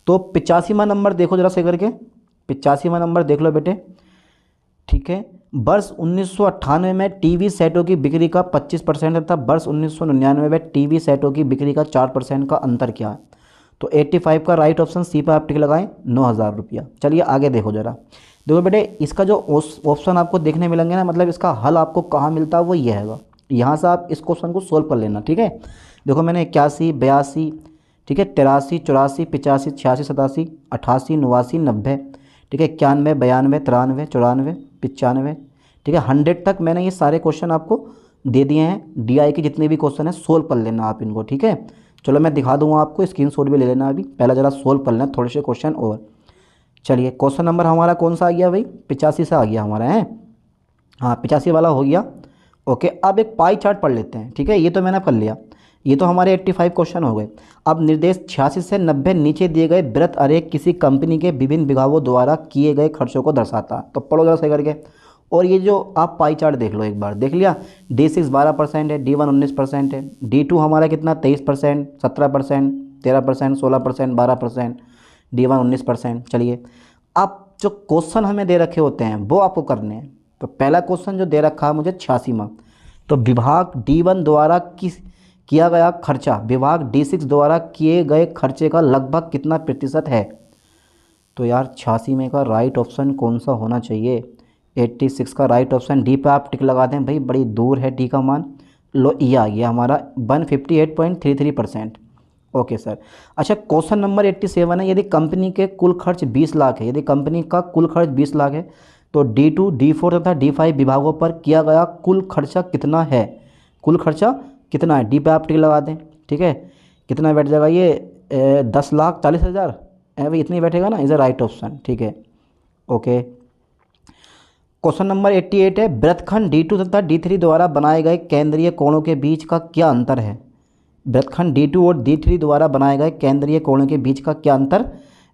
तो 85वां नंबर देखो जरा से करके, 85वां नंबर देख लो बेटे। ठीक है, वर्ष 1998 में टीवी सेटों की बिक्री का 25% था, वर्ष 1999 में टीवी सेटों की बिक्री का 4% का अंतर क्या है? तो 85 का राइट ऑप्शन सी पे आप टिक लगाएं, 9,000 रुपया। चलिए आगे देखो जरा। देखो बेटे, इसका जो ऑप्शन आपको देखने मिलेंगे ना, मतलब इसका हल आपको कहाँ मिलता है वो ये है, यहाँ से आप इस क्वेश्चन को सोल्व कर लेना। ठीक है, देखो मैंने 81, 82, ठीक है, 83, 84, 85, 86, 87, 88, 89, 90, ठीक है, 91, 92, 93, 94, 95, ठीक है, 100 तक मैंने ये सारे क्वेश्चन आपको दे दिए हैं। डीआई के जितने भी क्वेश्चन हैं सोल्व कर लेना आप इनको। ठीक है, चलो मैं दिखा दूंगा आपको, स्क्रीनशॉट भी ले लेना। अभी पहला ज़रा सोल्व कर लेना थोड़े से क्वेश्चन और। चलिए क्वेश्चन नंबर हमारा कौन सा आ गया भाई? 85 से आ गया हमारा है। हाँ 85 वाला हो गया। ओके, अब एक पाई चार्ट पढ़ लेते हैं। ठीक है, ये तो मैंने कर लिया, ये तो हमारे 85 क्वेश्चन हो गए। अब निर्देश 86 से 90 नीचे दिए गए वृत्त आरेख किसी कंपनी के विभिन्न विभागों द्वारा किए गए खर्चों को दर्शाता है। तो पढ़ो जरा सही करके। और ये जो आप पाई चार्ट देख लो एक बार, देख लिया? D6 12% है, D1 19% है, D2 हमारा कितना 23%, 17%, 13%, 16%, 12%, D1 19%। चलिए अब जो क्वेश्चन हमें दे रखे होते हैं वो आपको करने हैं। तो पहला क्वेश्चन जो दे रखा है मुझे 86वां, तो विभाग D1 द्वारा किया गया खर्चा विभाग D6 द्वारा किए गए खर्चे का लगभग कितना प्रतिशत है? तो यार 86 में का राइट ऑप्शन कौन सा होना चाहिए? 86 का राइट ऑप्शन डी पे आप टिक लगा दें भाई, बड़ी दूर है डी का मान। लो ये आ गया हमारा 158.33%। Okay sir. अच्छा, क्वेश्चन नंबर 87 है, यदि कंपनी के कुल खर्च 20 लाख है, यदि कंपनी का कुल खर्च 20 लाख है तो D2, D4 तथा D5 विभागों पर किया गया कुल खर्चा कितना है? कुल खर्चा कितना है? डी पे आप टिक लगा दें, ठीक है। कितना बैठ जाएगा ये? 10,40,000 भाई, इतनी बैठेगा ना, इज़ अ राइट ऑप्शन, ठीक है। ओके, क्वेश्चन नंबर 88 है, वृत्तखंड D2 तथा D3 द्वारा बनाए गए केंद्रीय कोणों के बीच का क्या अंतर है? वृत्तखंड D2 और D3 द्वारा बनाए गए केंद्रीय कोणों के बीच का क्या अंतर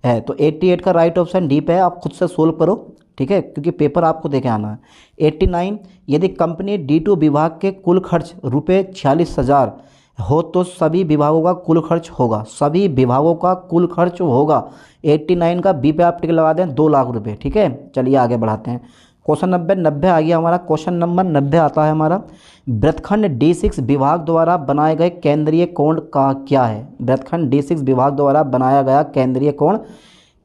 है? तो 88 का राइट ऑप्शन डी पे है, आप खुद से सोल्व करो, ठीक है, क्योंकि पेपर आपको देके आना है। 89, यदि कंपनी D2 विभाग के कुल खर्च रुपये 46,000 हो तो सभी विभागों का कुल खर्च होगा, सभी विभागों का कुल खर्च होगा। 89 का बी पे आप टिक लगा दें, 2 लाख रुपये, ठीक है। चलिए आगे बढ़ाते हैं। क्वेश्चन 90 आ गया हमारा। क्वेश्चन नंबर 90 आता है हमारा, वृत्तखंड D6 विभाग द्वारा बनाए गए केंद्रीय कोण का क्या है? वृत्तखंड D6 विभाग द्वारा बनाया गया केंद्रीय कोण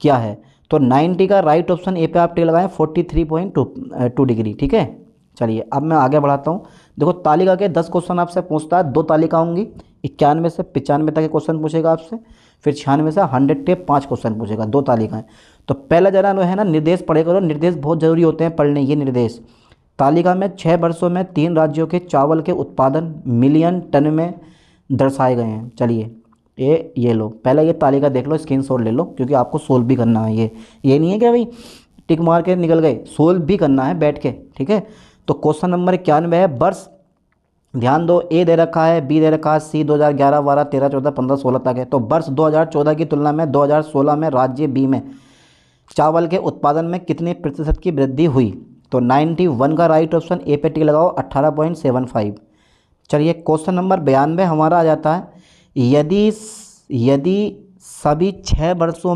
क्या है? तो 90 का राइट ऑप्शन ए पे आप टिक लगाएं, 43.2 डिग्री, ठीक है। चलिए अब मैं आगे बढ़ाता हूँ। देखो, तालिका के 10 क्वेश्चन आपसे पूछता है, 2 तालिका होंगी, 91 से 95 तक के क्वेश्चन पूछेगा आपसे, फिर 96 से 100 के 5 क्वेश्चन पूछेगा, 2 तालिकाएं। तो पहला जरा है ना, निर्देश पढ़े करो, निर्देश बहुत ज़रूरी होते हैं पढ़ने। ये निर्देश, तालिका में 6 वर्षों में 3 राज्यों के चावल के उत्पादन मिलियन टन में दर्शाए गए हैं। चलिए ये लो, पहले ये तालिका देख लो, स्क्रीनशॉट ले लो, क्योंकि आपको सोल्व भी करना है। ये नहीं है कि भाई टिक मार के निकल गए, सोल्व भी करना है बैठ के, ठीक है। तो क्वेश्चन नंबर 91 है, वर्ष, ध्यान दो, ए दे रखा है, बी दे रखा है, सी 2011, 12, 13, 14, 15, 16 तक है। तो वर्ष 2014 की तुलना में 2016 में राज्य बी में चावल के उत्पादन में कितने प्रतिशत की वृद्धि हुई? तो 91 का राइट ऑप्शन ए पे टिक लगाओ, 18.75। चलिए क्वेश्चन नंबर 92 हमारा आ जाता है, यदि सभी 6 वर्षों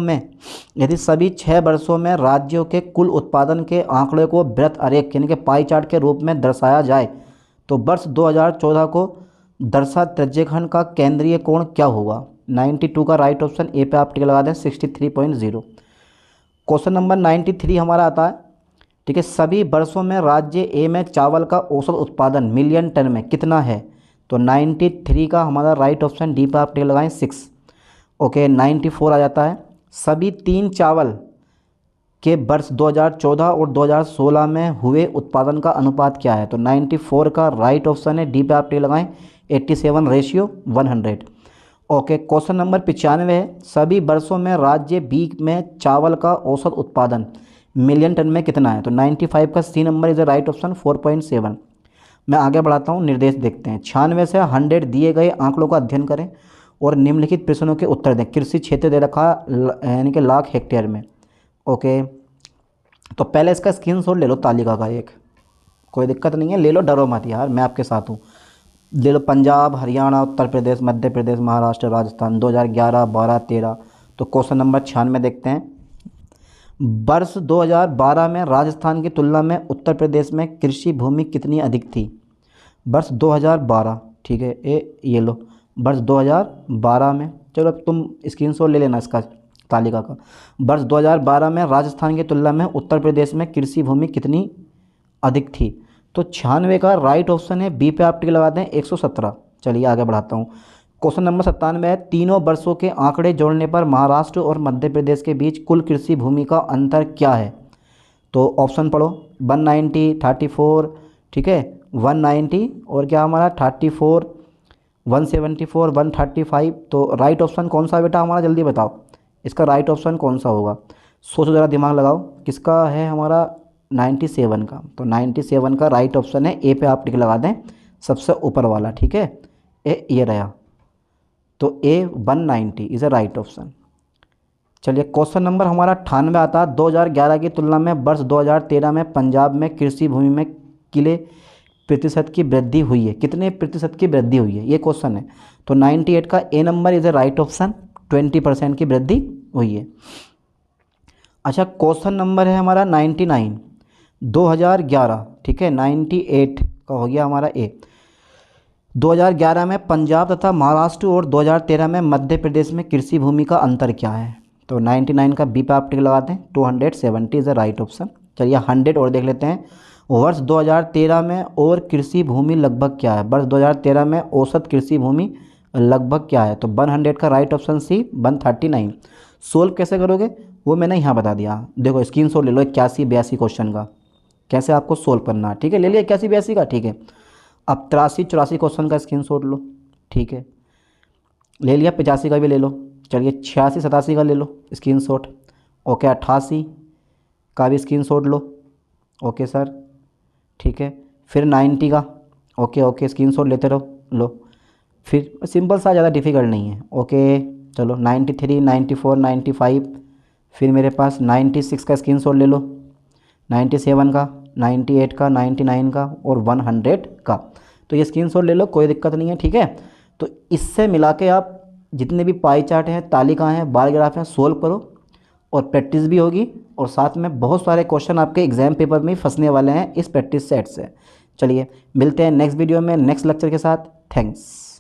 में राज्यों के कुल उत्पादन के आंकड़े को वृत्त आरेख यानी कि पाई चार्ट के रूप में दर्शाया जाए तो वर्ष 2014 को दर्शा त्रिज्यखंड का केंद्रीय कोण क्या होगा? 92 का राइट ऑप्शन ए पे आप टिक लगा दें, 63.0। क्वेश्चन नंबर 93 हमारा आता है, ठीक है, सभी वर्षों में राज्य ए में चावल का औसत उत्पादन मिलियन टन में कितना है? तो 93 का हमारा राइट ऑप्शन डी पे आप टिक लगाएं, 6। ओके, 94 आ जाता है, सभी 3 चावल के वर्ष 2014 और 2016 में हुए उत्पादन का अनुपात क्या है? तो 94 का राइट ऑप्शन है, डी पे आप टिक लगाएं, 87:100। ओके, क्वेश्चन नंबर 95 है, सभी वर्षों में राज्य बी में चावल का औसत उत्पादन मिलियन टन में कितना है? तो 95 का C number is the right option, 4.7। मैं आगे बढ़ाता हूँ, निर्देश देखते हैं। 96 से 100 दिए गए आंकड़ों का अध्ययन करें और निम्नलिखित प्रश्नों के उत्तर दें। कृषि क्षेत्र दे रखा यानी कि लाख हेक्टेयर में। ओके, तो पहले इसका स्क्रीनशॉट ले लो तालिका का एक, कोई दिक्कत नहीं है, ले लो, डरो मत यार, मैं आपके साथ हूँ। ले लो, पंजाब, हरियाणा, उत्तर प्रदेश, मध्य प्रदेश, महाराष्ट्र, राजस्थान, 2011, 12, 13। तो क्वेश्चन नंबर 96 देखते हैं, वर्ष 2012 में राजस्थान की तुलना में उत्तर प्रदेश में कृषि भूमि कितनी अधिक थी? वर्ष 2012, ठीक है, ये लो, वर्ष 2012 में, चलो अब तुम स्क्रीनशॉट ले लेना इसका तालिका का। वर्ष 2012 में राजस्थान की तुलना में उत्तर प्रदेश में कृषि भूमि कितनी अधिक थी? तो 96 का राइट ऑप्शन है, बी पे आप टिक लगा दें, 117। चलिए आगे बढ़ाता हूँ। क्वेश्चन नंबर 97 है, तीनों वर्षों के आंकड़े जोड़ने पर महाराष्ट्र और मध्य प्रदेश के बीच कुल कृषि भूमि का अंतर क्या है? तो ऑप्शन पढ़ो, 190, 34, ठीक है, 190 और क्या हमारा 34, 174, 135। तो राइट ऑप्शन कौन सा बेटा हमारा, जल्दी बताओ, इसका राइट ऑप्शन कौन सा होगा? सोचो ज़रा, दिमाग लगाओ, किसका है हमारा? 97 का। तो 97 का राइट ऑप्शन है, ए पे आप टिक लगा दें, सबसे ऊपर वाला, ठीक है, ये रहा। तो ए 190 इज़ अ राइट ऑप्शन। चलिए क्वेश्चन नंबर हमारा 98 आता है, 2011 की तुलना में वर्ष 2013 में पंजाब में कृषि भूमि में किले प्रतिशत की वृद्धि हुई है, कितने प्रतिशत की वृद्धि हुई है, ये क्वेश्चन है। तो 98 का A number is a right option, 20% की वृद्धि हुई है। अच्छा, क्वेश्चन नंबर है हमारा 99, 2011, ठीक है, 98 का हो गया हमारा ए। 2011 में पंजाब तथा महाराष्ट्र और 2013 में मध्य प्रदेश में कृषि भूमि का अंतर क्या है? तो 99 का बी पे आप टिक लगाते हैं, 270 इज़ द राइट ऑप्शन। चलिए 100 और देख लेते हैं, वर्ष 2013 में और कृषि भूमि लगभग क्या है? वर्ष 2013 में औसत कृषि भूमि लगभग क्या है, तो 100 का राइट ऑप्शन सी 139। सोल्व कैसे करोगे वो मैंने यहाँ बता दिया। देखो स्क्रीनशॉट ले लो 81-82 क्वेश्चन का, कैसे आपको सोल्व करना है। ठीक है, ले लिया 81-82 का। ठीक है, अब 83-84 क्वेश्चन का स्क्रीनशॉट लो। ठीक है, ले लिया। 85 का भी ले लो। चलिए 86-87 का ले लो स्क्रीनशॉट। ओके, 88 का भी स्क्रीनशॉट लो। ओके सर, ठीक है। फिर 90 का। ओके ओके, स्क्रीनशॉट लेते रहो, लो। फिर सिंपल सा, ज़्यादा डिफ़िकल्ट नहीं है। ओके चलो 93, 94, 95। फिर मेरे पास 96 का स्क्रीनशॉट ले लो, 97 का, 98 का, 99 का और 100 का। तो ये स्क्रीनशॉट ले लो, कोई दिक्कत नहीं है। ठीक है, तो इससे मिला के आप जितने भी पाई चार्ट हैं, तालिकाएँ हैं, बार ग्राफ हैं, सोल्व करो और प्रैक्टिस भी होगी। और साथ में बहुत सारे क्वेश्चन आपके एग्जाम पेपर में फंसने वाले हैं इस प्रैक्टिस सेट से। चलिए मिलते हैं नेक्स्ट वीडियो में नेक्स्ट लेक्चर के साथ। थैंक्स।